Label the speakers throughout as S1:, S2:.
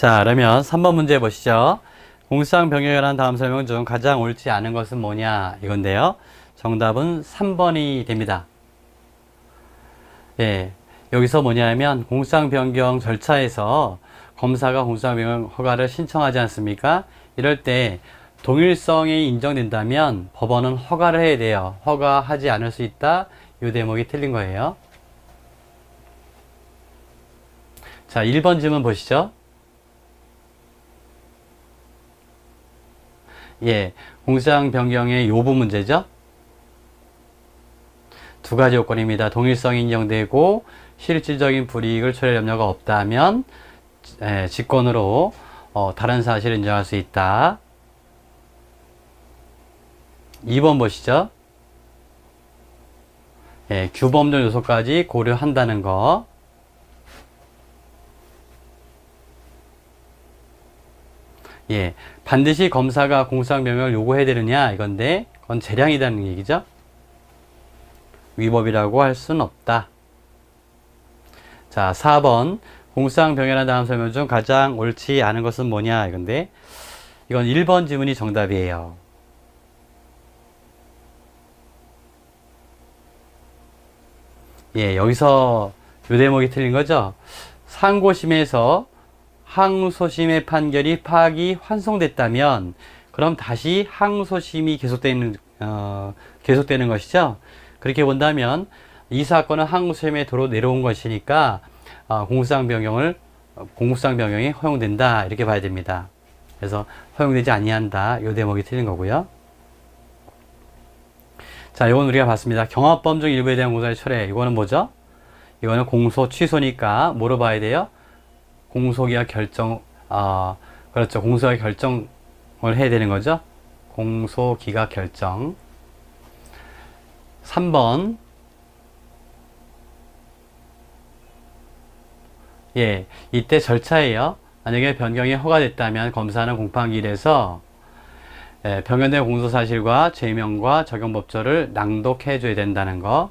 S1: 자, 그러면 3번 문제 보시죠. 공수상 변경에 관한 다음 설명 중 가장 옳지 않은 것은 뭐냐 이건데요. 정답은 3번이 됩니다. 예, 여기서 뭐냐면 공수상 변경 절차에서 검사가 공수상 변경 허가를 신청하지 않습니까? 이럴 때 동일성이 인정된다면 법원은 허가를 해야 돼요. 허가하지 않을 수 있다. 이 대목이 틀린 거예요. 자, 1번 질문 보시죠. 예, 공수상 변경의 요부 문제죠. 두 가지 요건입니다. 동일성이 인정되고 실질적인 불이익을 초래할 염려가 없다면 직권으로 다른 사실을 인정할 수 있다. 2번 보시죠. 예, 규범적 요소까지 고려한다는 거. 예, 반드시 검사가 공수상 변경을 요구해야 되느냐 이건데 그건 재량이라는 얘기죠. 위법이라고 할 수는 없다. 자, 4번 공수상 변경한 다음 설명 중 가장 옳지 않은 것은 뭐냐 이건데 이건 1번 지문이 정답이에요. 예, 여기서 요 대목이 틀린 거죠. 상고심에서 항소심의 판결이 파악이 환송됐다면 그럼 다시 항소심이 계속되는 것이죠. 그렇게 본다면 이 사건은 항소심에 도로 내려온 것이니까 공수상 변경이 허용된다 이렇게 봐야 됩니다. 그래서 허용되지 아니한다 이 대목이 틀린 거고요. 자, 이건 우리가 봤습니다. 경합범 중 일부에 대한 공소의 철회. 이거는 뭐죠? 이거는 공소 취소니까 뭐로 봐야 돼요? 공소기각 결정, 그렇죠. 공소기각 결정을 해야 되는 거죠. 공소기각 결정. 3번. 예, 이때 절차예요. 만약에 변경이 허가됐다면 검사는 공판기일에서 변경된 공소사실과 죄명과 적용법조를 낭독해 줘야 된다는 거.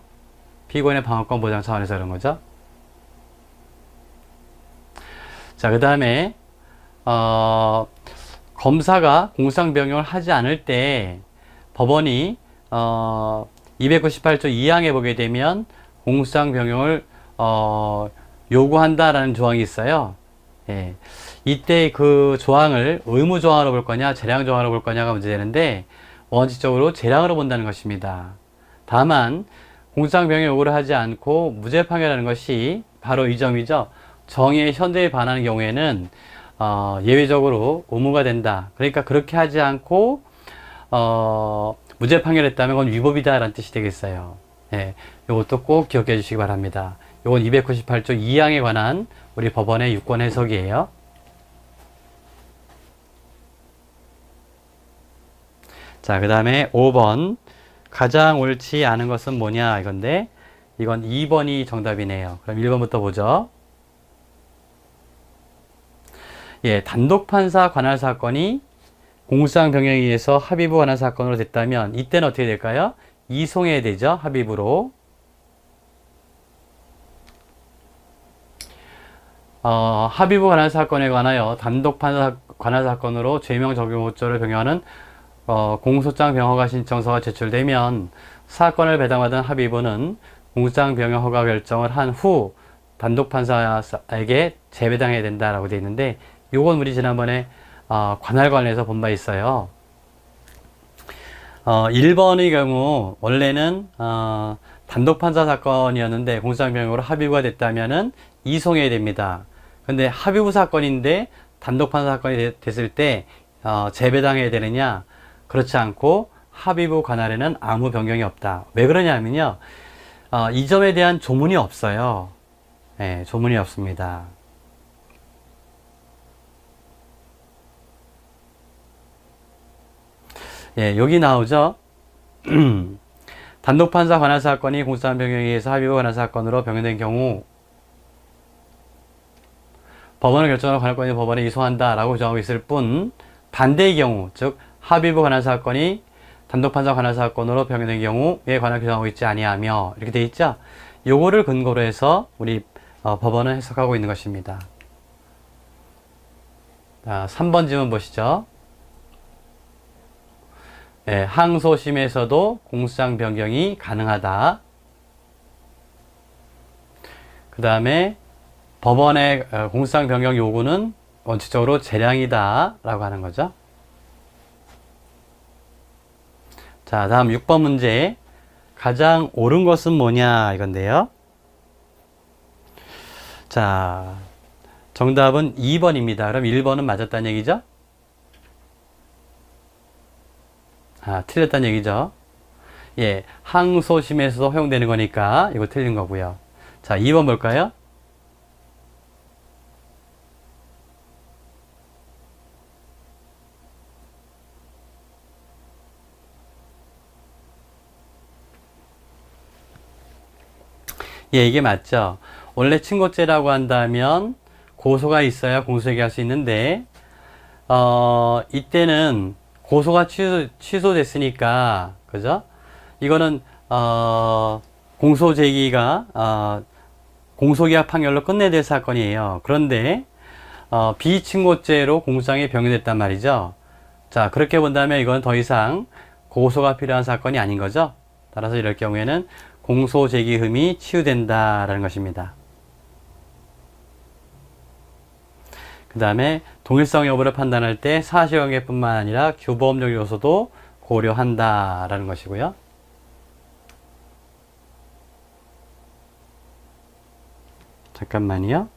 S1: 피고인의 방어권 보장 차원에서 그런 거죠. 자, 그 다음에 검사가 공수상 변경을 하지 않을 때 법원이 298조 2항에 보게 되면 공수상 변경을 요구한다라는 조항이 있어요. 예. 이때 그 조항을 의무 조항으로 볼 거냐 재량 조항으로 볼 거냐가 문제되는데 원칙적으로 재량으로 본다는 것입니다. 다만 공수상 변경 요구를 하지 않고 무죄 판결하는 것이 바로 이 점이죠. 정의의 현저히 반하는 경우에는 예외적으로 의무가 된다. 그러니까 그렇게 하지 않고 무죄 판결했다면 그건 위법이다 라는 뜻이 되겠어요. 예, 이것도 꼭 기억해 주시기 바랍니다. 이건 298조 2항에 관한 우리 법원의 유권 해석이에요. 자, 그 다음에 5번 가장 옳지 않은 것은 뭐냐 이건데 이건 2번이 정답이네요. 그럼 1번부터 보죠. 예, 단독판사 관할 사건이 공수상 변경에 의해서 합의부 관할 사건으로 됐다면 이때는 어떻게 될까요? 이송해야 되죠. 합의부로. 합의부 관할 사건에 관하여 단독판사 관할 사건으로 죄명 적용호조를 변경하는 공소장 병허가 신청서가 제출되면 사건을 배당받은 합의부는 공소장 병허 허가 결정을 한 후 단독판사에게 재배당해야 된다라고 되어 있는데 요건 우리 지난번에 관할관에서 본 바 있어요. 1번의 경우 원래는 단독판사 사건이었는데 공소장 병역으로 합의부가 됐다면은 이송해야 됩니다. 근데 합의부 사건인데 단독판사 사건이 됐을 때 재배당해야 되느냐? 그렇지 않고 합의부 관할에는 아무 변경이 없다. 왜 그러냐면요. 이 점에 대한 조문이 없어요. 네, 조문이 없습니다. 예, 여기 나오죠. 단독판사 관할 사건이 공수상 변경에 의해서 합의부 관할 사건으로 변경된 경우 법원을 결정하는 관할권이 법원에 이송한다 라고 정하고 있을 뿐 반대의 경우 즉 합의부 관할 사건이 단독판사 관할 사건으로 변경된 경우에 관할 규정하고 있지 아니하며 이렇게 되어 있죠. 요거를 근거로 해서 우리 법원은 해석하고 있는 것입니다. 자, 3번 질문 보시죠. 예, 항소심에서도 공소장 변경이 가능하다. 그 다음에 법원의 공소장 변경 요구는 원칙적으로 재량이다 라고 하는 거죠. 자, 다음 6번 문제. 가장 옳은 것은 뭐냐 이건데요. 자, 정답은 2번입니다. 그럼 1번은 맞았다는 얘기죠? 틀렸다는 얘기죠. 예, 항소심에서도 허용되는 거니까 이거 틀린 거고요. 자, 2번 볼까요? 예, 이게 맞죠. 원래 친고죄라고 한다면 고소가 있어야 공소얘기할 수 있는데 이때는 고소가 취소됐으니까 그죠? 이거는 공소 제기가 공소기각 판결로 끝내야 될 사건이에요. 그런데 비친고죄로 공소장이 변경됐단 말이죠. 자, 그렇게 본다면 이건 더 이상 고소가 필요한 사건이 아닌 거죠. 따라서 이럴 경우에는 공소 제기 흠이 치유된다라는 것입니다. 그 다음에 동일성 여부를 판단할 때 사실관계뿐만 아니라 규범적 요소도 고려한다라는 것이고요. 잠깐만요.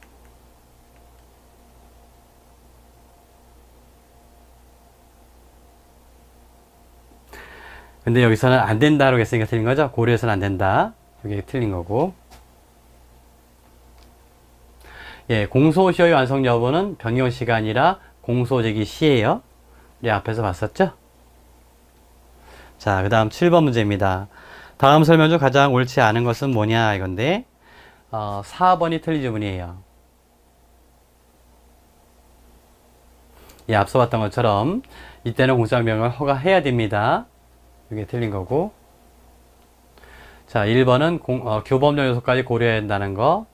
S1: 근데 여기서는 안 된다라고 했으니까 틀린 거죠? 고려해서는 안 된다. 이게 틀린 거고. 예, 공소시효의 완성 여부는 변경 시간이라 공소제기 시예요. 우리 앞에서 봤었죠? 자, 그 다음 7번 문제입니다. 다음 설명 중 가장 옳지 않은 것은 뭐냐 이건데 4번이 틀린 질문이에요. 예, 앞서 봤던 것처럼 이때는 공소장 변경을 허가해야 됩니다. 이게 틀린 거고. 자, 1번은 규범적 요소까지 고려해야 한다는 거.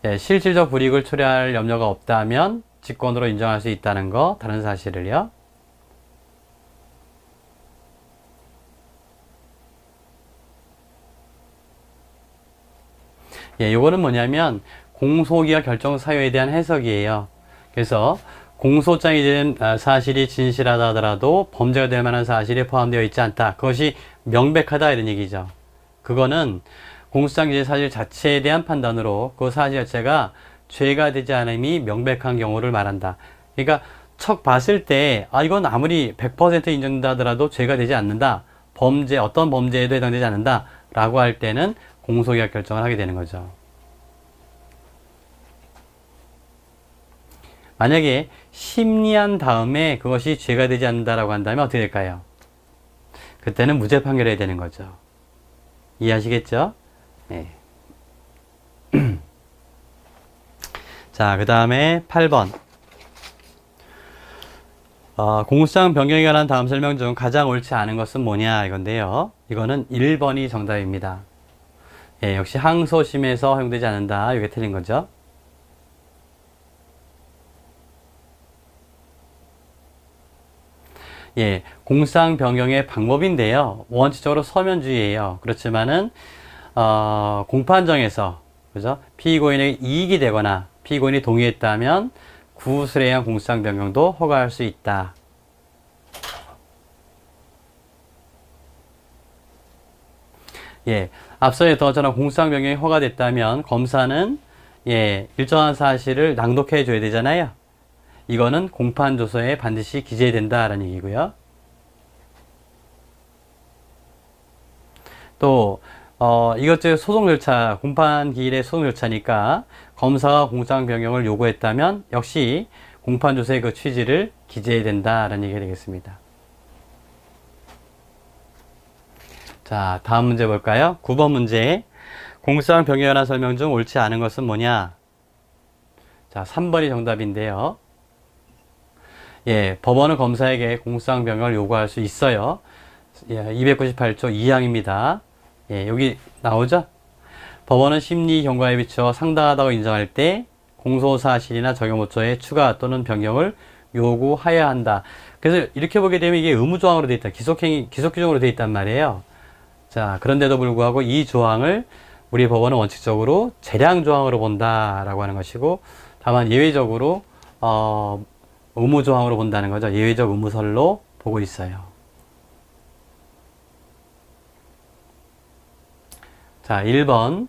S1: 예, 실질적 불이익을 초래할 염려가 없다면 직권으로 인정할 수 있다는 거. 다른 사실을요. 예, 요거는 뭐냐면 공소기각 결정 사유에 대한 해석이에요. 그래서 공소장이 된 사실이 진실하다 하더라도 범죄가 될 만한 사실이 포함되어 있지 않다. 그것이 명백하다 이런 얘기죠. 그거는 공소장 기재 사실 자체에 대한 판단으로 그 사실 자체가 죄가 되지 않음이 명백한 경우를 말한다. 그러니까 척 봤을 때 이건 아무리 100% 인정된다 하더라도 죄가 되지 않는다. 어떤 범죄에도 해당되지 않는다. 라고 할 때는 공소기각 결정을 하게 되는 거죠. 만약에 심리한 다음에 그것이 죄가 되지 않는다라고 한다면 어떻게 될까요? 그때는 무죄 판결해야 되는 거죠. 이해하시겠죠? 네. 자, 그 다음에 8번. 공소장 변경에 관한 다음 설명 중 가장 옳지 않은 것은 뭐냐 이건데요. 이거는 1번이 정답입니다. 예, 역시 항소심에서 허용되지 않는다. 이게 틀린 거죠. 예, 공소장 변경의 방법인데요. 원칙적으로 서면주의예요. 그렇지만은 공판정에서 그죠? 피고인에게 이익이 되거나 피고인이 동의했다면 구술에 의한 공소장 변경도 허가할 수 있다. 예, 앞서 했던 것처럼 공소장 변경이 허가됐다면 검사는 예, 일정한 사실을 낭독해 줘야 되잖아요. 이거는 공판조서에 반드시 기재해야 된다라는 얘기고요. 또 이것저것 소송 절차, 공판기일의 소송 절차니까 검사가 공소장 변경을 요구했다면 역시 공판조서의 그 취지를 기재해야 된다라는 얘기가 되겠습니다. 자, 다음 문제 볼까요? 9번 문제. 공소장 변경에 관한 설명 중 옳지 않은 것은 뭐냐? 자, 3번이 정답인데요. 예, 법원은 검사에게 공소장 변경을 요구할 수 있어요. 예, 298조 2항입니다. 예, 여기 나오죠? 법원은 심리 경과에 비추어 상당하다고 인정할 때 공소사실이나 적용호초의 추가 또는 변경을 요구하여야 한다. 그래서 이렇게 보게 되면 이게 의무조항으로 되어 있다. 기속규정으로 되어 있단 말이에요. 자, 그런데도 불구하고 이 조항을 우리 법원은 원칙적으로 재량조항으로 본다라고 하는 것이고, 다만 예외적으로 의무조항으로 본다는 거죠. 예외적 의무설로 보고 있어요. 자, 1번.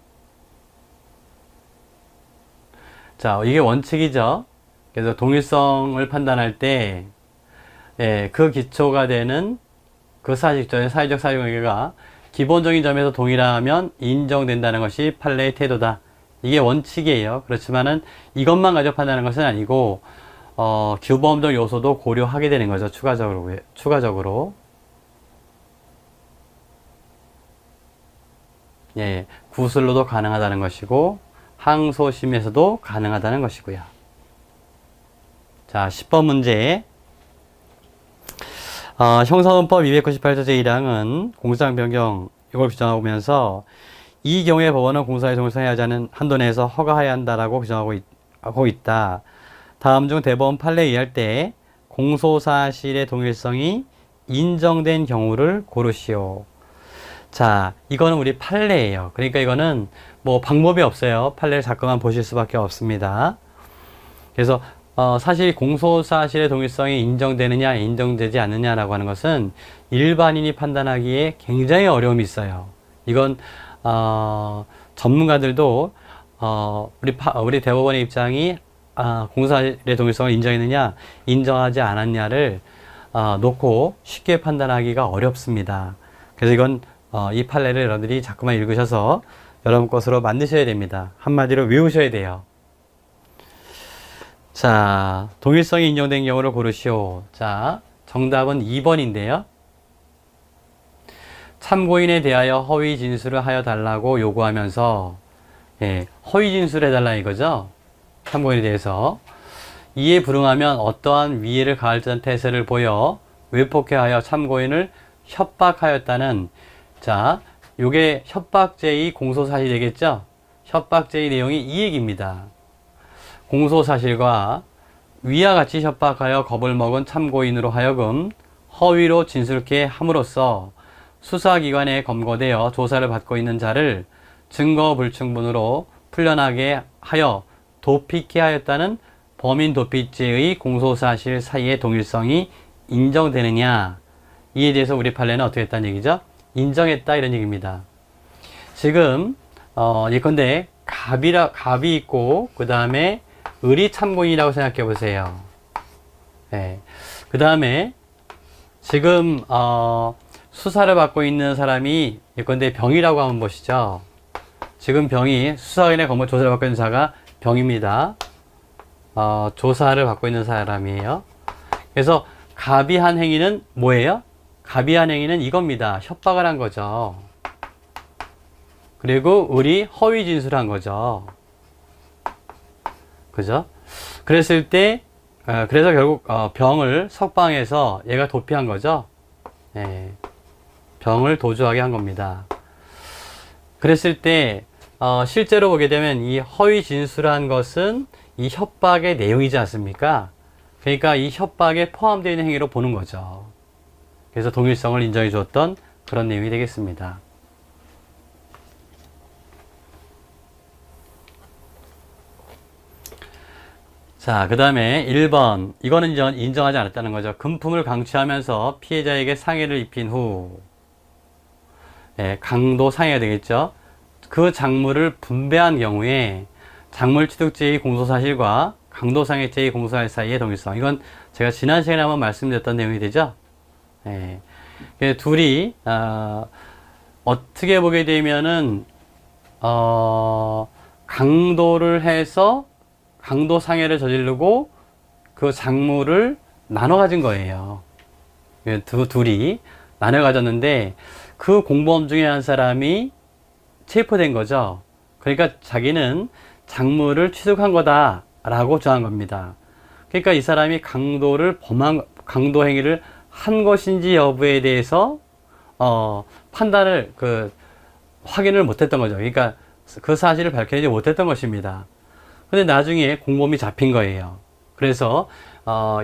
S1: 자, 이게 원칙이죠. 그래서 동일성을 판단할 때, 그 기초가 되는 그 사실적인 사회적 사유관계가 기본적인 점에서 동일하면 인정된다는 것이 판례의 태도다. 이게 원칙이에요. 그렇지만은 이것만 가지고 판단하는 것은 아니고, 규범적 요소도 고려하게 되는 거죠. 추가적으로. 예, 구술로도 가능하다는 것이고, 항소심에서도 가능하다는 것이고요. 자, 10번 문제. 형사헌법 298조 제1항은 공사장 변경 이걸 규정하면서 이 경우에 법원은 공사의 동일성에 하지 않은 한도 내에서 허가해야 한다라고 규정하고 있다. 다음 중 대법원 판례에 의할 때 공소사실의 동일성이 인정된 경우를 고르시오. 자, 이거는 우리 판례예요. 그러니까 이거는 뭐 방법이 없어요. 판례를 자꾸만 보실 수밖에 없습니다. 그래서 사실 공소사실의 동일성이 인정되느냐 인정되지 않느냐라고 하는 것은 일반인이 판단하기에 굉장히 어려움이 있어요. 이건 전문가들도 우리 대법원의 입장이 공소사실의 동일성을 인정했느냐 인정하지 않았냐를 놓고 쉽게 판단하기가 어렵습니다. 그래서 이건 이 판례를 여러분들이 자꾸만 읽으셔서 여러분 것으로 만드셔야 됩니다. 한마디로 외우셔야 돼요. 자, 동일성이 인정된 경우를 고르시오. 자, 정답은 2번인데요. 참고인에 대하여 허위 진술을 하여 달라고 요구하면서, 허위 진술을 해달라 이거죠. 참고인에 대해서. 이에 불응하면 어떠한 위해를 가할 듯한 태세를 보여 외폭해하여 참고인을 협박하였다는, 자, 요게 협박죄의 공소사실이 되겠죠? 협박죄의 내용이 이 얘기입니다. 공소사실과 위와 같이 협박하여 겁을 먹은 참고인으로 하여금 허위로 진술케 함으로써 수사기관에 검거되어 조사를 받고 있는 자를 증거 불충분으로 풀려나게 하여 도피케 하였다는 범인 도피죄의 공소사실 사이의 동일성이 인정되느냐. 이에 대해서 우리 판례는 어떻게 했다는 얘기죠? 인정했다 이런 얘기입니다. 지금 예컨대 갑이 있고 그 다음에 을이 참고인이라고 생각해 보세요. 그 다음에 지금 수사를 받고 있는 사람이 예컨대 병이라고 한번 보시죠. 지금 병이 수사관의 검거 조사를 받고 있는 자가 병입니다. 조사를 받고 있는 사람이에요. 그래서 갑이 한 행위는 뭐예요? 갑이 한 행위는 이겁니다. 협박을 한 거죠. 그리고 을이 허위 진술한 거죠. 그죠? 그랬을 때, 그래서 결국, 병을 석방해서 얘가 도피한 거죠. 병을 도주하게 한 겁니다. 그랬을 때, 실제로 보게 되면 이 허위 진술한 것은 이 협박의 내용이지 않습니까? 그러니까 이 협박에 포함되어 있는 행위로 보는 거죠. 그래서 동일성을 인정해 주었던 그런 내용이 되겠습니다. 자, 그 다음에 1번. 이거는 인정하지 않았다는 거죠. 금품을 강취하면서 피해자에게 상해를 입힌 후, 강도 상해가 되겠죠. 그 작물을 분배한 경우에 작물 취득죄의 공소사실과 강도상해죄의 공소사실 사이의 동일성. 이건 제가 지난 시간에 한번 말씀드렸던 내용이 되죠. 둘이, 어떻게 보게 되면은, 강도를 해서 강도 상해를 저지르고 그 작물을 나눠 가진 거예요. 둘이 나눠 가졌는데 그 공범 중에 한 사람이 체포된 거죠. 그러니까 자기는 작물을 취득한 거다라고 주장한 겁니다. 그러니까 이 사람이 강도 행위를 한 것인지 여부에 대해서 판단을 확인을 못했던 거죠. 그러니까 그 사실을 밝혀내지 못했던 것입니다. 근데 나중에 공범이 잡힌 거예요. 그래서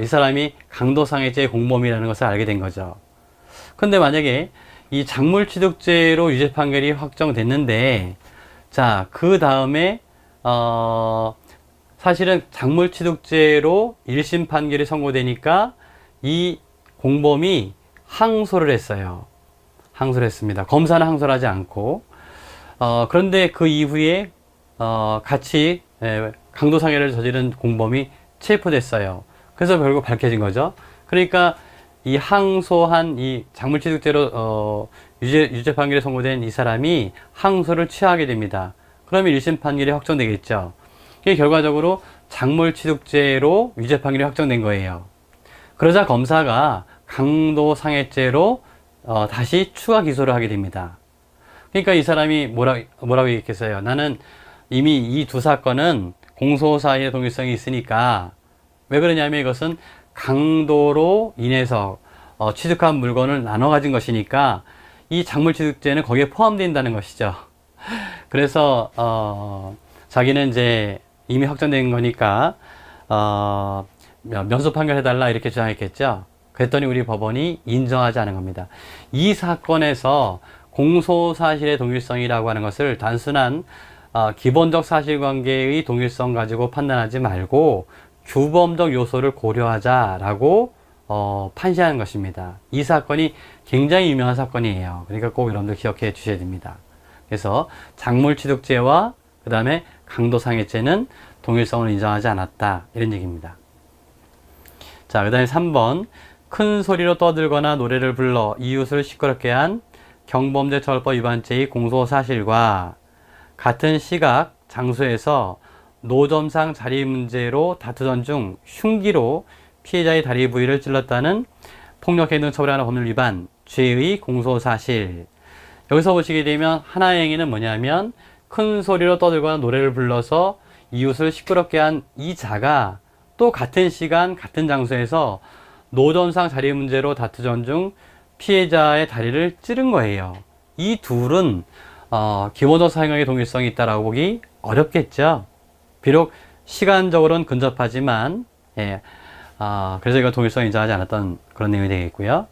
S1: 이 사람이 강도상해죄의 공범이라는 것을 알게 된 거죠. 근데 만약에 이 작물취득죄로 유죄 판결이 확정됐는데, 자, 그 다음에 사실은 작물취득죄로 1심 판결이 선고되니까 이 공범이 항소를 했어요. 항소를 했습니다. 검사는 항소를 하지 않고. 그런데 그 이후에 같이 강도상해를 저지른 공범이 체포됐어요. 그래서 결국 밝혀진 거죠. 그러니까 이 항소한 이 작물취득죄로 유죄 판결이 선고된 이 사람이 항소를 취하게 됩니다. 그러면 1심 판결이 확정되겠죠. 이게 결과적으로 작물취득죄로 유죄 판결이 확정된 거예요. 그러자 검사가 강도상해죄로 다시 추가 기소를 하게 됩니다. 그러니까 이 사람이 뭐라고 얘기했겠어요? 나는 이미 이 두 사건은 공소사실의 동일성이 있으니까, 왜 그러냐면 이것은 강도로 인해서 취득한 물건을 나눠 가진 것이니까 이 작물취득죄는 거기에 포함된다는 것이죠. 그래서 자기는 이제 이미 확정된 거니까 면소 판결해달라 이렇게 주장했겠죠. 그랬더니 우리 법원이 인정하지 않은 겁니다. 이 사건에서 공소사실의 동일성이라고 하는 것을 단순한 기본적 사실관계의 동일성 가지고 판단하지 말고 규범적 요소를 고려하자라고 판시하는 것입니다. 이 사건이 굉장히 유명한 사건이에요. 그러니까 꼭 여러분들 기억해 주셔야 됩니다. 그래서 작물취득죄와 그 다음에 강도상해죄는 동일성을 인정하지 않았다, 이런 얘기입니다. 자, 그 다음에 3번, 큰 소리로 떠들거나 노래를 불러 이웃을 시끄럽게 한 경범죄 처벌법 위반죄의 공소사실과 같은 시각, 장소에서 노점상 자리 문제로 다투던 중 흉기로 피해자의 다리 부위를 찔렀다는 폭력행동 처벌하는 법률 위반 죄의 공소사실. 여기서 보시게 되면 하나의 행위는 뭐냐면 큰 소리로 떠들거나 노래를 불러서 이웃을 시끄럽게 한 이 자가 또 같은 시간 같은 장소에서 노점상 자리 문제로 다투던 중 피해자의 다리를 찌른 거예요. 이 둘은 기본적 사용의 동일성이 있다라고 보기 어렵겠죠. 비록 시간적으로는 근접하지만 그래서 이거 동일성 인정하지 않았던 그런 내용이 되겠고요.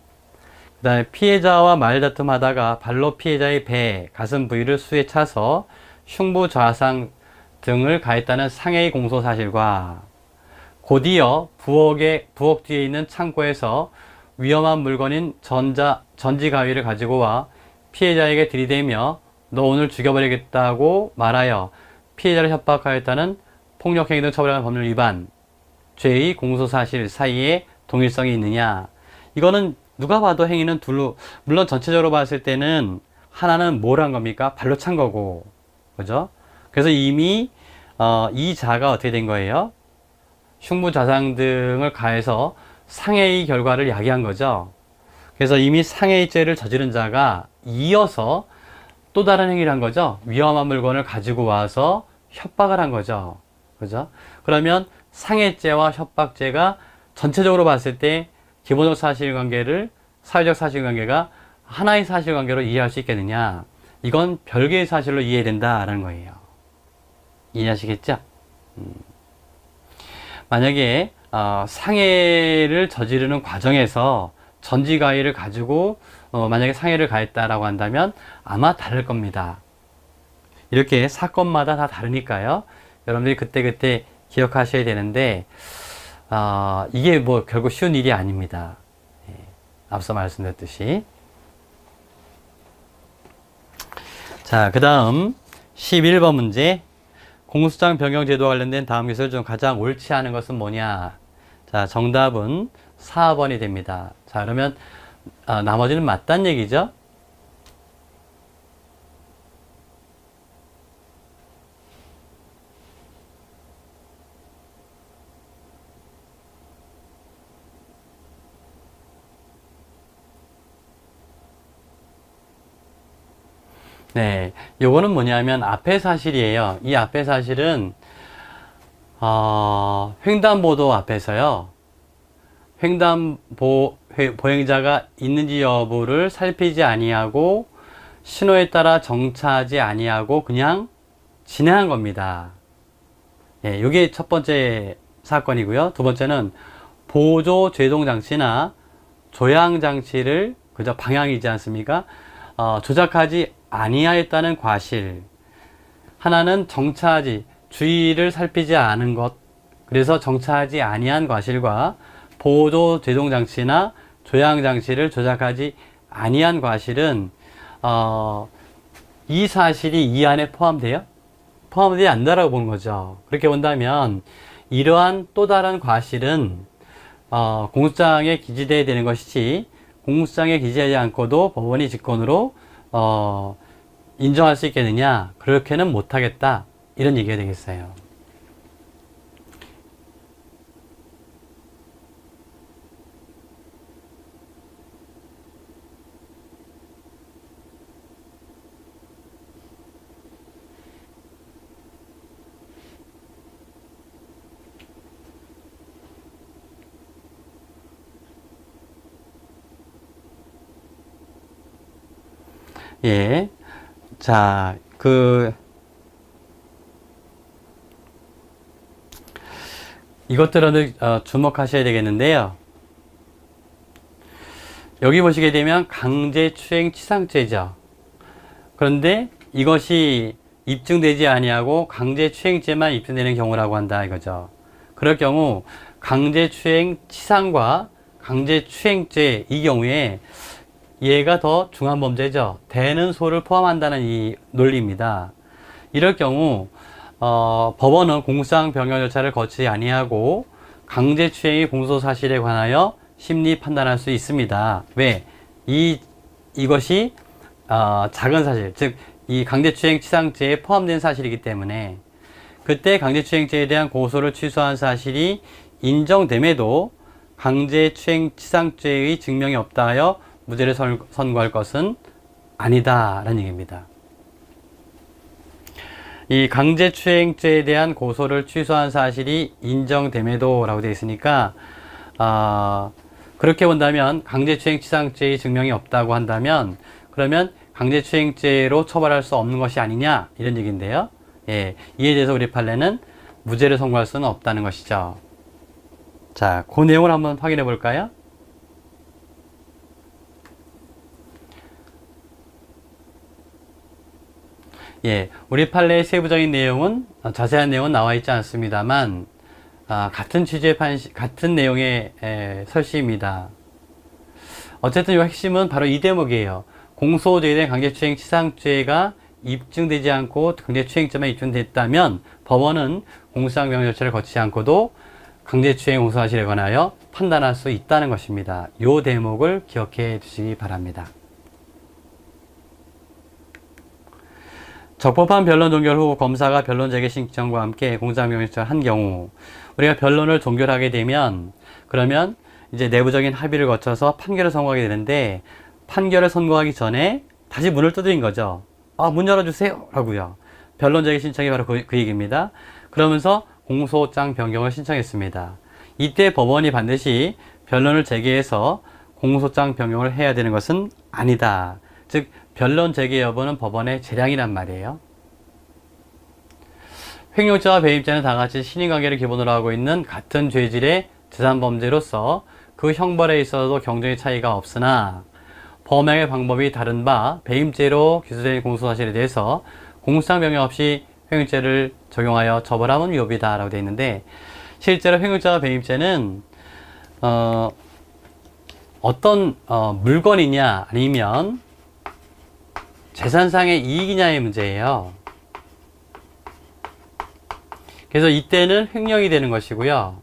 S1: 그 다음에 피해자와 말다툼하다가 발로 피해자의 배, 가슴 부위를 수에 차서 흉부 좌상 등을 가했다는 상해의 공소사실과 곧이어 부엌 뒤에 있는 창고에서 위험한 물건인 전지 가위를 가지고 와 피해자에게 들이대며 너 오늘 죽여버리겠다고 말하여 피해자를 협박하였다는 폭력행위 등 처벌하는 법률 위반 죄의 공소사실 사이에 동일성이 있느냐. 이거는 누가 봐도 행위는 둘로, 물론 전체적으로 봤을 때는 하나는 뭘 한 겁니까? 발로 찬 거고, 그죠? 그래서 이미 이 자가 어떻게 된 거예요? 흉부 좌상 등을 가해서 상해의 결과를 야기한 거죠. 그래서 이미 상해의 죄를 저지른 자가 이어서 또 다른 행위를 한 거죠. 위험한 물건을 가지고 와서 협박을 한 거죠. 그죠? 그러면 상해죄와 협박죄가 전체적으로 봤을 때 기본적 사실관계를, 사회적 사실관계가 하나의 사실관계로 이해할 수 있겠느냐. 이건 별개의 사실로 이해된다라는 거예요. 이해하시겠죠? 만약에 상해를 저지르는 과정에서 전지가위를 가지고 만약에 상해를 가했다라고 한다면 아마 다를 겁니다. 이렇게 사건마다 다 다르니까요. 여러분들이 그때그때 기억하셔야 되는데 이게 뭐 결국 쉬운 일이 아닙니다. 앞서 말씀드렸듯이. 자, 그 다음 11번 문제. 공수장 변경 제도와 관련된 다음 기술 중 가장 옳지 않은 것은 뭐냐? 자, 정답은 4번이 됩니다. 자, 그러면 나머지는 맞다는 얘기죠? 네, 요거는 뭐냐면 앞의 사실이에요. 이 앞의 사실은 횡단보도 앞에서요. 보행자가 있는지 여부를 살피지 아니하고 신호에 따라 정차하지 아니하고 그냥 진행한 겁니다. 예, 이게 첫 번째 사건이고요. 두 번째는 보조 제동 장치나 조향 장치를 그저 방향이지 않습니까? 조작하지 아니하였다는 과실. 하나는 정차하지, 주의를 살피지 않은 것. 그래서 정차하지 아니한 과실과 보조 제동 장치나 조향 장치를 조작하지 아니한 과실은 이 사실이 이 안에 포함되지 않는다라고 보는 거죠. 그렇게 본다면 이러한 또 다른 과실은 공소장에 기재되어야 되는 것이지 공소장에 기재하지 않고도 법원이 직권으로 인정할 수 있겠느냐? 그렇게는 못하겠다. 이런 얘기가 되겠어요. 예. 자, 이것들은 주목하셔야 되겠는데요. 여기 보시게 되면 강제추행치상죄죠. 그런데 이것이 입증되지 아니하고 강제추행죄만 입증되는 경우라고 한다 이거죠. 그럴 경우 강제추행치상과 강제추행죄 이 경우에 얘가 더 중한 범죄죠. 대는 소를 포함한다는 이 논리입니다. 이럴 경우 법원은 공소장 변경 절차를 거치지 아니하고 강제추행의 공소사실에 관하여 심리 판단할 수 있습니다. 왜? 이것이 작은 사실, 즉 이 강제추행 치상죄에 포함된 사실이기 때문에 그때 강제추행죄에 대한 고소를 취소한 사실이 인정됨에도 강제추행 치상죄의 증명이 없다 하여 무죄를 선고할 것은 아니다라는 얘기입니다. 이 강제추행죄에 대한 고소를 취소한 사실이 인정됨에도 라고 되어 있으니까 그렇게 본다면 강제추행치상죄의 증명이 없다고 한다면 그러면 강제추행죄로 처벌할 수 없는 것이 아니냐 이런 얘기인데요. 예, 이에 대해서 우리 판례는 무죄를 선고할 수는 없다는 것이죠. 자, 그 내용을 한번 확인해 볼까요? 예, 우리 판례의 세부적인 내용은 자세한 내용은 나와 있지 않습니다만 같은 취지의 같은 내용의 설시입니다. 어쨌든 이 핵심은 바로 이 대목이에요. 공소죄에 대한 강제추행 치상죄가 입증되지 않고 강제추행죄만 입증됐다면 법원은 공소장 변경 절차를 거치지 않고도 강제추행 공소사실에 관하여 판단할 수 있다는 것입니다. 이 대목을 기억해 두시기 바랍니다. 적법한 변론 종결 후 검사가 변론 재개 신청과 함께 공소장 변경 신청을 한 경우 우리가 변론을 종결하게 되면 그러면 이제 내부적인 합의를 거쳐서 판결을 선고하게 되는데 판결을 선고하기 전에 다시 문을 두드린 거죠. 문 열어주세요 라고요. 변론 재개 신청이 바로 그 얘기입니다. 그러면서 공소장 변경을 신청했습니다. 이때 법원이 반드시 변론을 재개해서 공소장 변경을 해야 되는 것은 아니다. 즉 변론 재개 여부는 법원의 재량이란 말이에요. 횡령죄와 배임죄는 다같이 신인관계를 기본으로 하고 있는 같은 죄질의 재산범죄로서 그 형벌에 있어서도 경종의 차이가 없으나 범행의 방법이 다른 바 배임죄로 기소된 공소사실에 대해서 공소장 변경 없이 횡령죄를 적용하여 처벌함은 위법이다 라고 되어 있는데 실제로 횡령죄와 배임죄는 어떤 물건이냐 아니면 재산상의 이익이냐의 문제예요. 그래서 이때는 횡령이 되는 것이고요.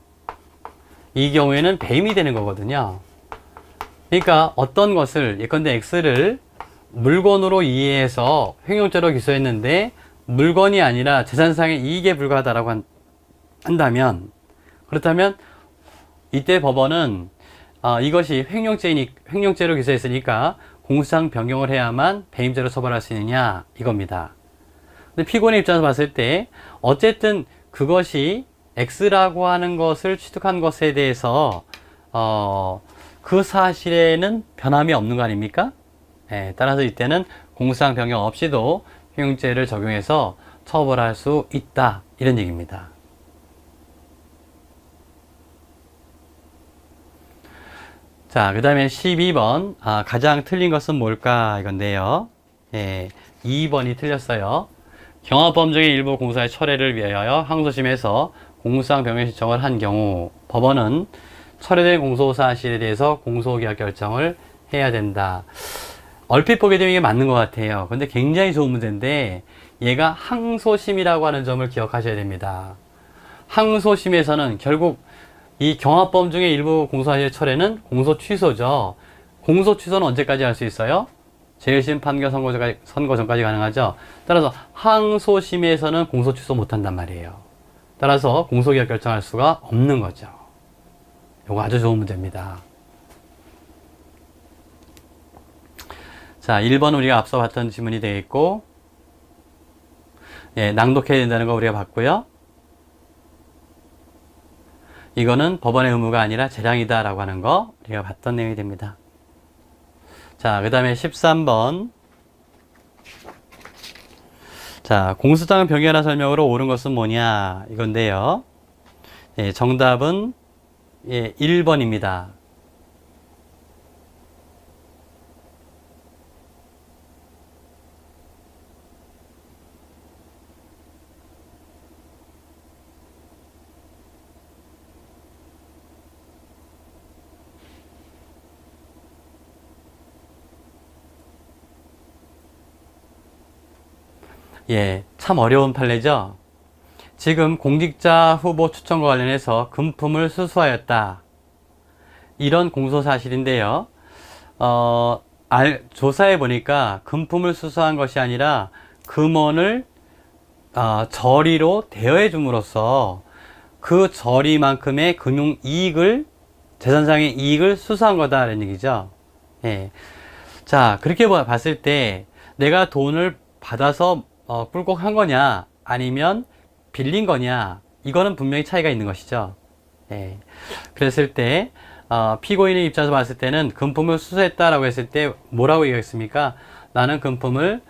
S1: 이 경우에는 배임이 되는 거거든요. 그러니까 어떤 것을 예컨대 X를 물건으로 이해해서 횡령죄로 기소했는데 물건이 아니라 재산상의 이익에 불과하다라고 한다면 그렇다면 이때 법원은 이것이 횡령죄로 기소했으니까 공소장 변경을 해야만 배임죄로 처벌할 수 있느냐 이겁니다. 근데 피고인의 입장에서 봤을 때 어쨌든 그것이 X라고 하는 것을 취득한 것에 대해서 그 사실에는 변함이 없는 거 아닙니까? 예, 따라서 이때는 공소장 변경 없이도 횡령죄를 적용해서 처벌할 수 있다 이런 얘기입니다. 자, 그 다음에 12번. 가장 틀린 것은 뭘까? 이건데요. 예, 2번이 틀렸어요. 경합범 중의 일부 공사의 철회를 위하여 항소심에서 공소상병행 신청을 한 경우 법원은 철회된 공소사실에 대해서 공소기각 결정을 해야 된다. 얼핏 보게 되면 이게 맞는 것 같아요. 근데 굉장히 좋은 문제인데 얘가 항소심이라고 하는 점을 기억하셔야 됩니다. 항소심에서는 결국 이 경합범 중의 일부 공소사실 철회는 공소 취소죠. 공소 취소는 언제까지 할 수 있어요? 재심 판결 선고 전까지 가능하죠. 따라서 항소심에서는 공소 취소 못한단 말이에요. 따라서 공소기각 결정할 수가 없는 거죠. 이거 아주 좋은 문제입니다. 자, 1번 우리가 앞서 봤던 지문이 되겠고, 예, 낭독해야 된다는 거 우리가 봤고요. 이거는 법원의 의무가 아니라 재량이다 라고 하는 거 우리가 봤던 내용이 됩니다. 자, 그 다음에 13번. 자, 공소장 병행하라 설명으로 옳은 것은 뭐냐 이건데요. 예, 정답은 예, 1번입니다. 예, 참 어려운 판례죠. 지금 공직자 후보 추천과 관련해서 금품을 수수하였다. 이런 공소사실인데요. 조사해 보니까 금품을 수수한 것이 아니라 금원을 저리로 대여해 줌으로써 그 저리만큼의 금융 이익을, 재산상의 이익을 수수한 거다라는 얘기죠. 예. 자, 그렇게 봤을 때 내가 돈을 받아서 꿀꺽한 거냐 아니면 빌린 거냐, 이거는 분명히 차이가 있는 것이죠. 예. 그랬을 때 피고인의 입장에서 봤을 때는 금품을 수수했다라고 했을 때 뭐라고 얘기했습니까? 나는 금품을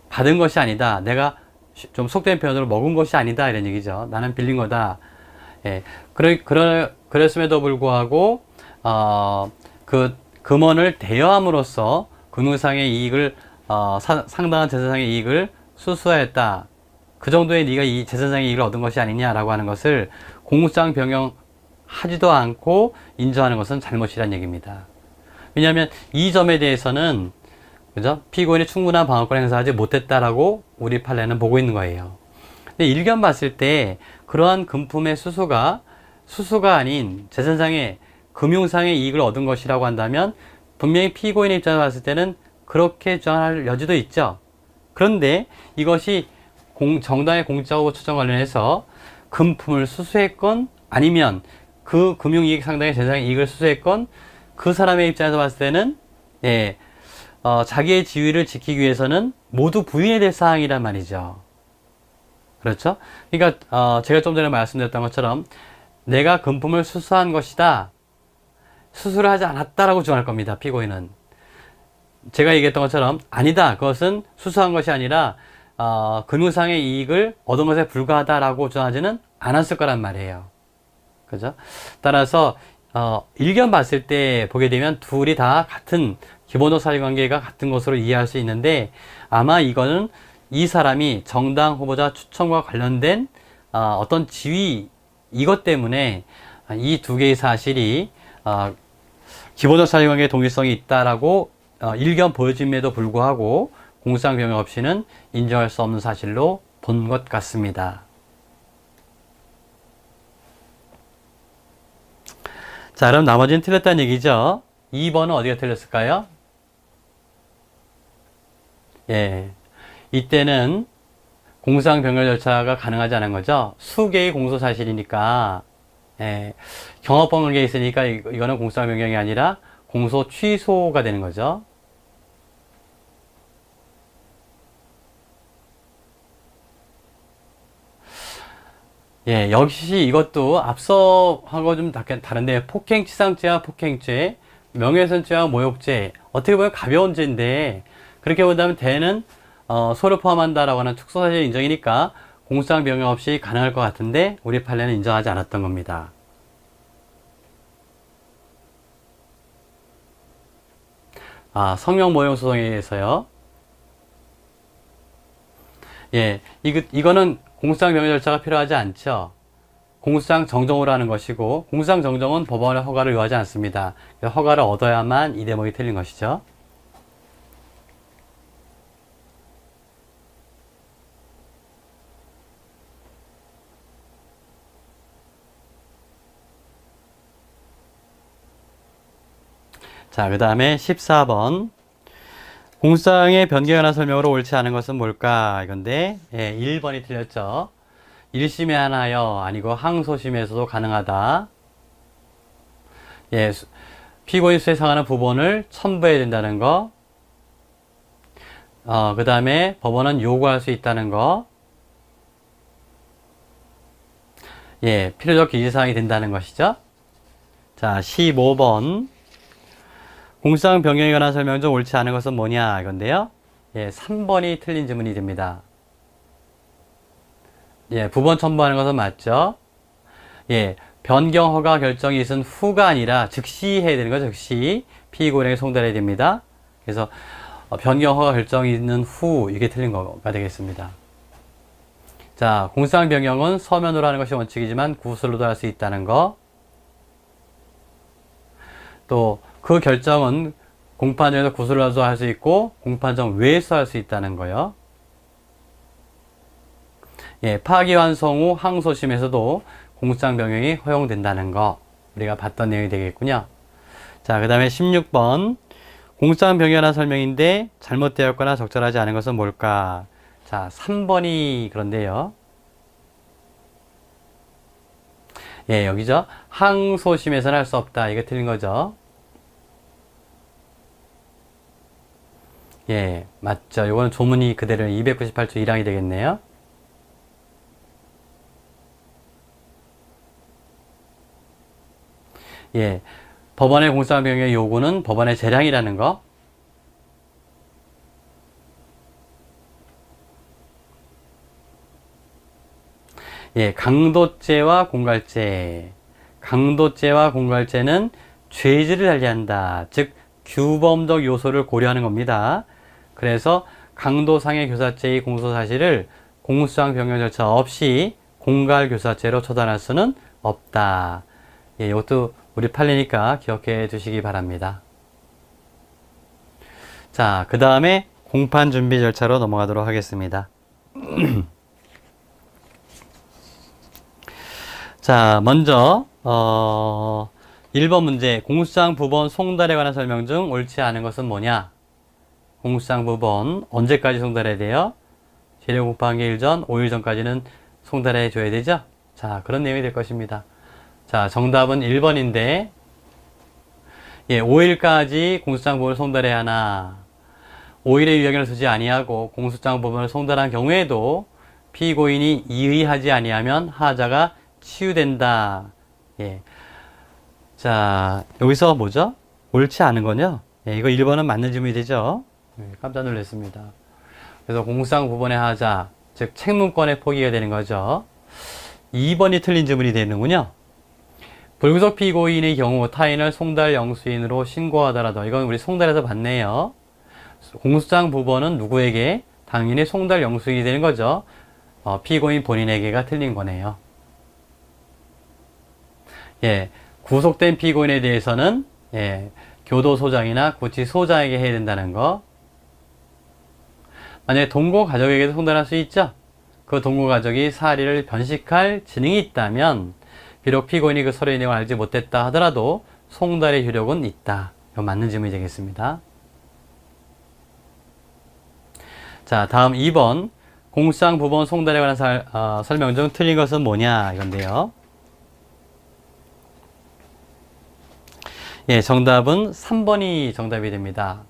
S1: 받은 것이 아니다. 내가 좀 속된 표현으로 먹은 것이 아니다 이런 얘기죠. 나는 빌린 거다. 예. 그랬음에도 불구하고 그 금원을 대여함으로써 금융상의 이익을 상당한 재산상의 이익을 수수하였다. 그 정도의 네가 이 재산상의 이익을 얻은 것이 아니냐라고 하는 것을 공소장 변경하지도 않고 인정하는 것은 잘못이란 얘기입니다. 왜냐하면 이 점에 대해서는 그죠? 피고인이 충분한 방어권을 행사하지 못했다라고 우리 판례는 보고 있는 거예요. 근데 일견 봤을 때 그러한 금품의 수수가 아닌 재산상의 금융상의 이익을 얻은 것이라고 한다면 분명히 피고인의 입장에서 봤을 때는 그렇게 주장할 여지도 있죠. 그런데 이것이 정당의 공직자후보 추천 관련해서 금품을 수수했건 아니면 그 금융이익 상당의 재산의 이익을 수수했건 그 사람의 입장에서 봤을 때는 예, 자기의 지위를 지키기 위해서는 모두 부인해야 될 사항이란 말이죠. 그렇죠? 그러니까 제가 좀 전에 말씀드렸던 것처럼 내가 금품을 수수한 것이다, 수수를 하지 않았다라고 주장할 겁니다. 피고인은. 제가 얘기했던 것처럼 아니다, 그것은 수수한 것이 아니라 금융상의 이익을 얻은 것에 불과하다라고 주장하지는 않았을 거란 말이에요. 그죠? 따라서 일견 봤을 때 보게 되면 둘이 다 같은 기본적 사실관계가 같은 것으로 이해할 수 있는데, 아마 이거는 이 사람이 정당 후보자 추천과 관련된 어떤 지위, 이것 때문에 이 두 개의 사실이 기본적 사실관계의 동일성이 있다라고 일견 보여짐에도 불구하고 공소장 변경 없이는 인정할 수 없는 사실로 본 것 같습니다. 자, 그럼 나머지는 틀렸다는 얘기죠. 2번은 어디가 틀렸을까요? 예, 이때는 공소장 변경 절차가 가능하지 않은 거죠. 수개의 공소 사실이니까, 예, 경합범 관계에 있으니까 이거는 공소장 변경이 아니라 공소 취소가 되는 거죠. 예, 역시 이것도 앞서하고 좀 다른데, 폭행치상죄와 폭행죄, 명예훼손죄와 모욕죄, 어떻게 보면 가벼운 죄인데, 그렇게 본다면 대는 소를 포함한다라고 하는 특수사실 인정이니까 공소장 변경 없이 가능할 것 같은데 우리 판례는 인정하지 않았던 겁니다. 성명 모형 소송에 의해서요. 예, 이거는 공소장 변경 절차가 필요하지 않죠. 공소장 정정으로 하는 것이고, 공소장 정정은 법원의 허가를 요하지 않습니다. 허가를 얻어야만 이 대목이 틀린 것이죠. 자, 그 다음에 14번. 공소장의 변경에 관한 설명으로 옳지 않은 것은 뭘까? 이건데, 1번이 틀렸죠. 1심에 한하여 아니고 항소심에서도 가능하다. 피고인 수에 상하는 부분을 첨부해야 된다는 거. 그 다음에 법원은 요구할 수 있다는 거. 필요적 기재사항이 된다는 것이죠. 자, 15번. 공소장 변경에 관한 설명 중 옳지 않은 것은 뭐냐 이건데요. 3번이 틀린 지문이 됩니다. 부본 첨부하는 것은 맞죠. 변경 허가 결정이 있은 후가 아니라 즉시 해야 되는 거죠. 즉시 피고인에게 송달해야 됩니다. 그래서 변경 허가 결정이 있는 후 이게 틀린 거가 되겠습니다. 자, 공소장 변경은 서면으로 하는 것이 원칙이지만 구술로도 할 수 있다는 거. 또 그 결정은 공판정에서 구술로도 할 수 있고 공판정 외에서 할 수 있다는 거요. 파기환송 후 항소심에서도 공소장 변경이 허용된다는 거 우리가 봤던 내용이 되겠군요. 자, 그 다음에 16번 공소장 변경한 설명인데 잘못되었거나 적절하지 않은 것은 뭘까? 자, 3번이 그런데요. 여기죠. 항소심에서는 할 수 없다. 이게 틀린 거죠. 맞죠. 이거는 조문이 그대로 298조 1항이 되겠네요. 법원의 공소장 변경의 요구는 법원의 재량이라는 거. 강도죄와 공갈죄. 강도죄와 공갈죄는 죄질을 달리한다. 즉, 규범적 요소를 고려하는 겁니다. 그래서 강도상해 교사죄의 공소사실을 공소장 변경 절차 없이 공갈교사죄로 처단할 수는 없다. 이것도 우리 판례니까 기억해 두시기 바랍니다. 자, 그 다음에 공판 준비 절차로 넘어가도록 하겠습니다. 자, 먼저 1번 문제, 공소장 부본 송달에 관한 설명 중 옳지 않은 것은 뭐냐? 공소장 부본 언제까지 송달해야 돼요? 재료 공판기일 전, 5일 전까지는 송달해 줘야 되죠? 자, 그런 내용이 될 것입니다. 자, 정답은 1번인데 5일까지 공소장 부본을 송달해야 하나? 5일의 유효기간을 두지 아니하고 공소장 부본을 송달한 경우에도 피고인이 이의하지 아니하면 하자가 치유된다. 자, 여기서 뭐죠? 옳지 않은 거요? 이거 1번은 맞는 질문이 되죠? 깜짝 놀랐습니다. 그래서 공소장 부본의 하자, 즉 책문권의 포기가 되는 거죠. 2번이 틀린 질문이 되는군요. 불구속 피고인의 경우 타인을 송달 영수인으로 신고하더라도, 이건 우리 송달에서 봤네요. 공소장 부본은 누구에게? 당연히 송달 영수인이 되는 거죠. 피고인 본인에게가 틀린 거네요. 구속된 피고인에 대해서는 교도소장이나 구치소장에게 해야 된다는 거. 만약에 동거 가족에게도 송달할 수 있죠. 그 동거 가족이 사리를 변식할 지능이 있다면 비록 피고인이 그 서류의 내용을 알지 못했다 하더라도 송달의 효력은 있다. 이거 맞는 질문이 되겠습니다. 자, 다음 2번 공소장 부본 송달에 관한 설명 중 틀린 것은 뭐냐 이건데요. 정답은 3번이 정답이 됩니다.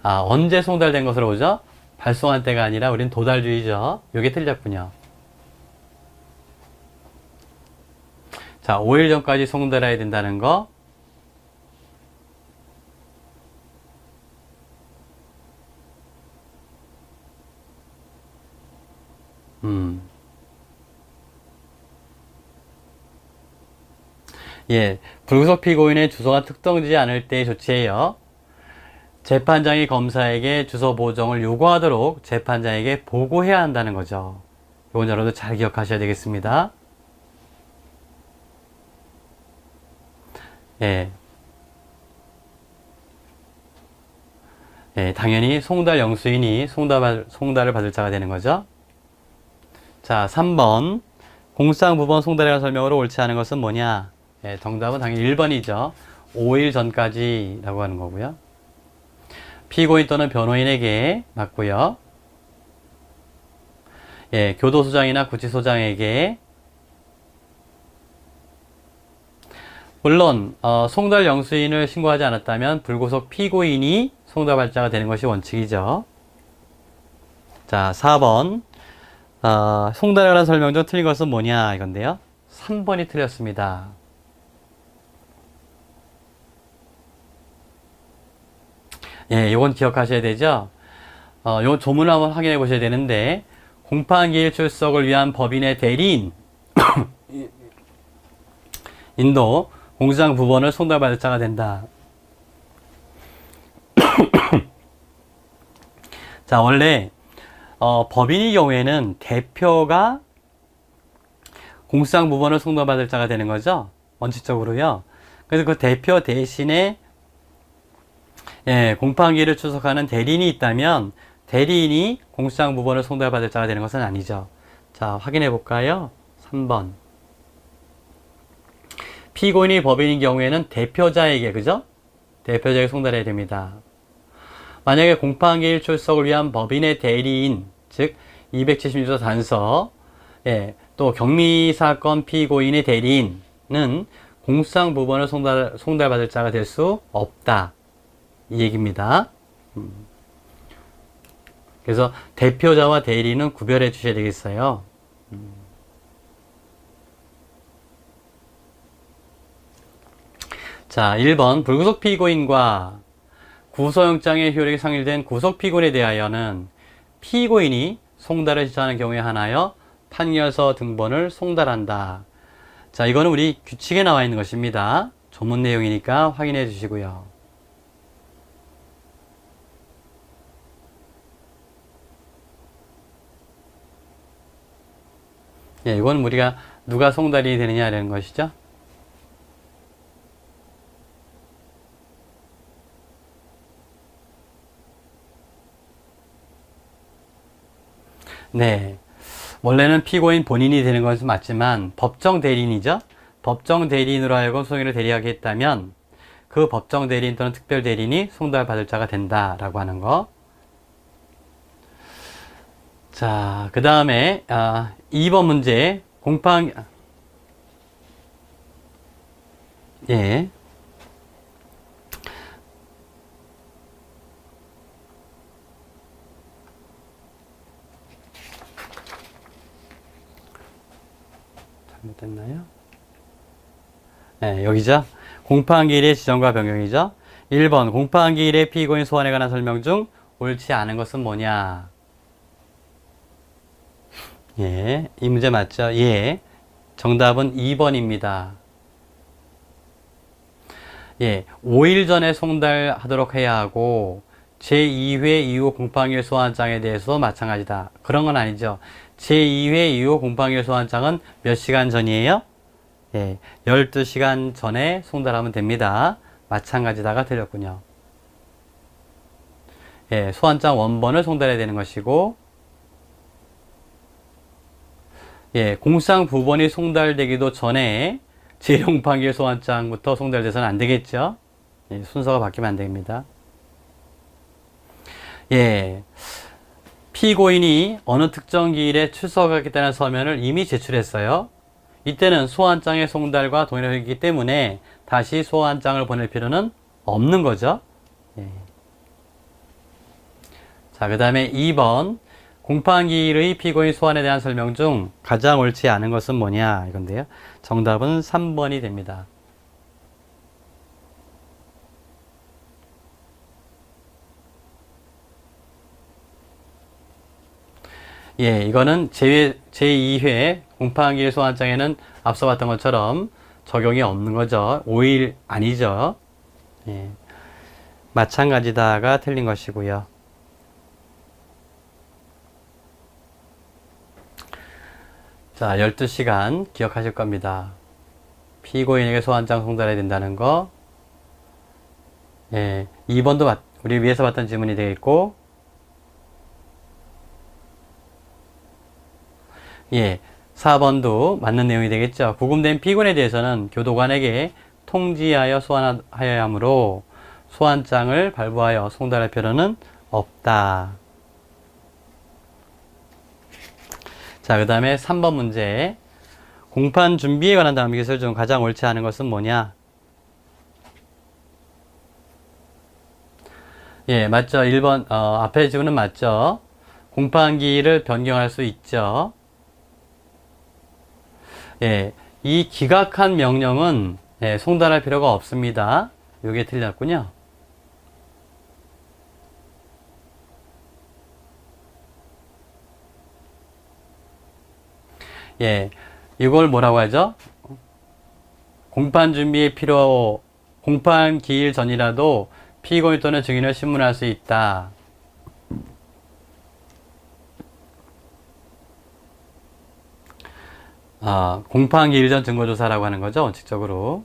S1: 언제 송달된 것으로 보죠? 발송한 때가 아니라 우린 도달주의죠. 이게 틀렸군요. 자, 5일 전까지 송달해야 된다는 거. 예, 불구속 피고인의 주소가 특정되지 않을 때의 조치예요. 재판장이 검사에게 주소 보정을 요구하도록 재판장에게 보고해야 한다는 거죠. 이건 여러분들 잘 기억하셔야 되겠습니다. 예. 예, 당연히 송달 영수인이 송달을 받을 자가 되는 거죠. 자, 3번. 공상부번 송달에 관한 설명으로 옳지 않은 것은 뭐냐? 예, 정답은 당연히 1번이죠. 5일 전까지라고 하는 거고요. 피고인 또는 변호인에게 맞고요. 예, 교도소장이나 구치소장에게 물론 송달 영수인을 신고하지 않았다면 불구속 피고인이 송달발자가 되는 것이 원칙이죠. 자, 4번 송달에 관한 설명 중 틀린 것은 뭐냐 이건데요. 3번이 틀렸습니다. 예, 이건 기억하셔야 되죠. 요 조문을 한번 확인해 보셔야 되는데 공판기일 출석을 위한 법인의 대리인 인도 공수장 부번을 송달받을 자가 된다. 자, 원래 법인의 경우에는 대표가 공수장 부번을 송달받을 자가 되는 거죠. 원칙적으로요. 그래서 그 대표 대신에 예, 공판기일을 출석하는 대리인이 있다면 대리인이 공수장 부번을 송달받을 자가 되는 것은 아니죠. 자, 확인해 볼까요? 3번. 피고인이 법인인 경우에는 대표자에게, 그죠? 대표자에게 송달해야 됩니다. 만약에 공판기일 출석을 위한 법인의 대리인, 즉 276조 단서, 예, 또 경미사건 피고인의 대리인은 공수장 부번을 송달받을 자가 될 수 없다. 이 얘기입니다. 그래서 대표자와 대리인은 구별해 주셔야 되겠어요. 자, 1번 불구속 피고인과 구속영장의 효력이 상실된 구속 피고인에 대하여는 피고인이 송달을 지시하는 경우에 한하여 판결서 등본을 송달한다. 자, 이거는 우리 규칙에 나와 있는 것입니다. 조문 내용이니까 확인해 주시고요. 예, 이건 우리가 누가 송달이 되느냐라는 것이죠. 네. 원래는 피고인 본인이 되는 것은 맞지만 법정 대리인이죠. 법정 대리인으로 하여금 소송인을 대리하게 했다면 그 법정 대리인 또는 특별 대리인이 송달받을 자가 된다라고 하는 거. 자, 그 다음에 2번 문제 예. 잘못됐나요? 네, 여기죠. 공판기일의 지정과 변경이죠. 1번 공판기일의 피고인 소환에 관한 설명 중 옳지 않은 것은 뭐냐? 예, 이 문제 맞죠? 예, 정답은 2번입니다. 예, 5일 전에 송달하도록 해야 하고 제2회 이후 공판기일 소환장에 대해서 마찬가지다. 그런 건 아니죠. 제2회 이후 공판기일 소환장은 몇 시간 전이에요? 예, 12시간 전에 송달하면 됩니다. 마찬가지다가 틀렸군요. 예, 소환장 원본을 송달해야 되는 것이고 예, 공수장 부본이 송달되기도 전에 제1공판기일 소환장부터 송달돼서는 안 되겠죠. 예, 순서가 바뀌면 안 됩니다. 예, 피고인이 어느 특정 기일에 출석하겠다는 서면을 이미 제출했어요. 이때는 소환장의 송달과 동일하기 때문에 다시 소환장을 보낼 필요는 없는 거죠. 예. 자, 그 다음에 2번 공판기일의 피고인 소환에 대한 설명 중 가장 옳지 않은 것은 뭐냐 이건데요. 정답은 3번이 됩니다. 예, 이거는 제2회 공판기일 소환장에는 앞서 봤던 것처럼 적용이 없는 거죠. 5일 아니죠. 예. 마찬가지다가 틀린 것이고요. 자, 12시간 기억하실 겁니다. 피고인에게 소환장 송달해야 된다는 거. 예, 2번도 우리 위에서 봤던 질문이 되겠고, 예, 4번도 맞는 내용이 되겠죠. 구금된 피고인에 대해서는 교도관에게 통지하여 소환하여야 하므로 소환장을 발부하여 송달할 필요는 없다. 자, 그 다음에 3번 문제. 공판 준비에 관한 다음 기술 중 가장 옳지 않은 것은 뭐냐? 예, 맞죠. 1번, 앞에 지문은 맞죠. 공판기일을 변경할 수 있죠. 예, 이 기각한 명령은 예, 송달할 필요가 없습니다. 요게 틀렸군요. 예, 이걸 뭐라고 하죠? 공판 준비에 공판 기일 전이라도 피고인 또는 증인을 신문할 수 있다. 공판 기일 전 증거조사라고 하는 거죠, 원칙적으로.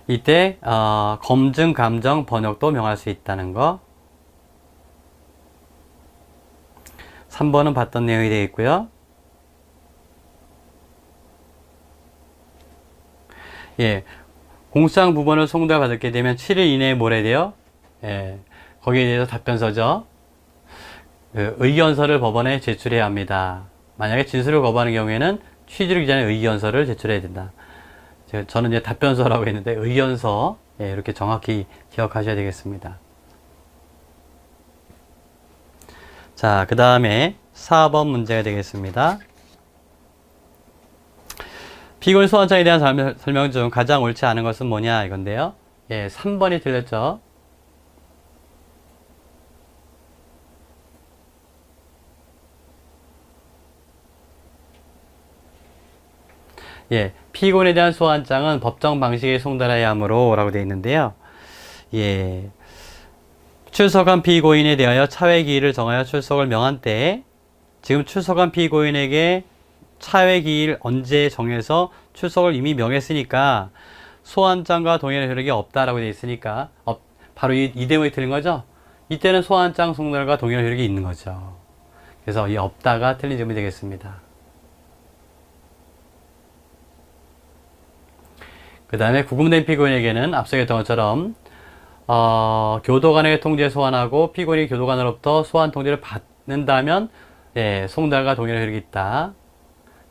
S1: 이때, 검증, 감정, 번역도 명할 수 있다는 거. 3번은 봤던 내용이 되어 있고요. 예, 공수장 부번을 송달받게 되면 7일 이내에 뭐래 돼요? 예, 거기에 대해서 답변서죠. 의견서를 법원에 제출해야 합니다. 만약에 진술을 거부하는 경우에는 취지를 기재하는 의견서를 제출해야 된다. 저는 이제 답변서라고 했는데 의견서, 예, 이렇게 정확히 기억하셔야 되겠습니다. 자, 그 다음에 4번 문제가 되겠습니다. 피고인 소환장에 대한 설명 중 가장 옳지 않은 것은 뭐냐 이건데요. 예, 3번이 틀렸죠. 예, 피고인에 대한 소환장은 법정 방식에 송달해야 하므로 라고 되어 있는데요. 예, 출석한 피고인에 대하여 차회 기일을 정하여 출석을 명한 때 지금 출석한 피고인에게 차회 기일 언제 정해서 출석을 이미 명했으니까 소환장과 동일한 효력이 없다라고 되어 있으니까 바로 이 대목이 틀린 거죠. 이때는 소환장 송달과 동일한 효력이 있는 거죠. 그래서 이 없다가 틀린 점이 되겠습니다. 그 다음에 구금된 피고인에게는 앞서 했던 것처럼 교도관에게 통지에 소환하고 피고인이 교도관으로부터 소환 통지를 받는다면 예, 송달과 동일한 효력이 있다.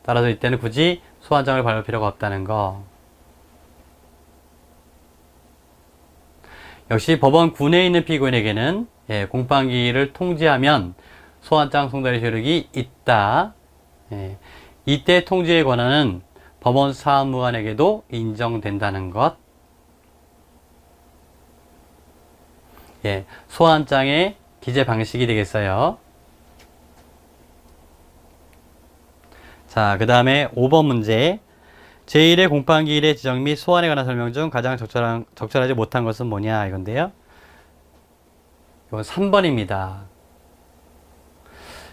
S1: 따라서 이때는 굳이 소환장을 발부할 필요가 없다는 거. 역시 법원 군에 있는 피고인에게는 예, 공판기일을 통지하면 소환장 송달의 효력이 있다. 예, 이때 통지의 권한은 법원 사무관에게도 인정된다는 것. 예, 소환장의 기재 방식이 되겠어요. 자, 그 다음에 5번 문제. 제1의 공판기일의 지정 및 소환에 관한 설명 중 가장 적절하지 못한 것은 뭐냐 이건데요. 이건 3번입니다.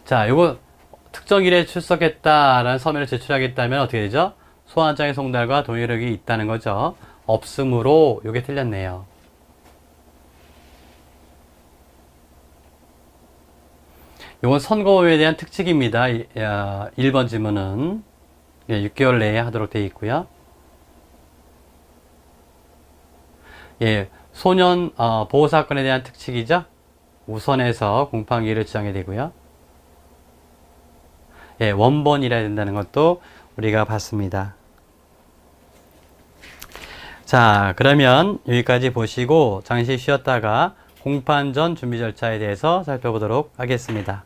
S1: 자, 이거 특정 일에 출석했다라는 서면을 제출하겠다면 어떻게 되죠? 소환장의 송달과 동일력이 있다는 거죠. 없으므로 이게 틀렸네요. 이건 선고법에 대한 특칙입니다. 1번 질문은 6개월 내에 하도록 되어 있고요. 예, 소년 보호사건에 대한 특칙이죠. 우선해서 공판기일을 지정해야 되고요. 예, 원본이라야 된다는 것도 우리가 봤습니다. 자, 그러면 여기까지 보시고 잠시 쉬었다가 공판 전 준비 절차에 대해서 살펴보도록 하겠습니다.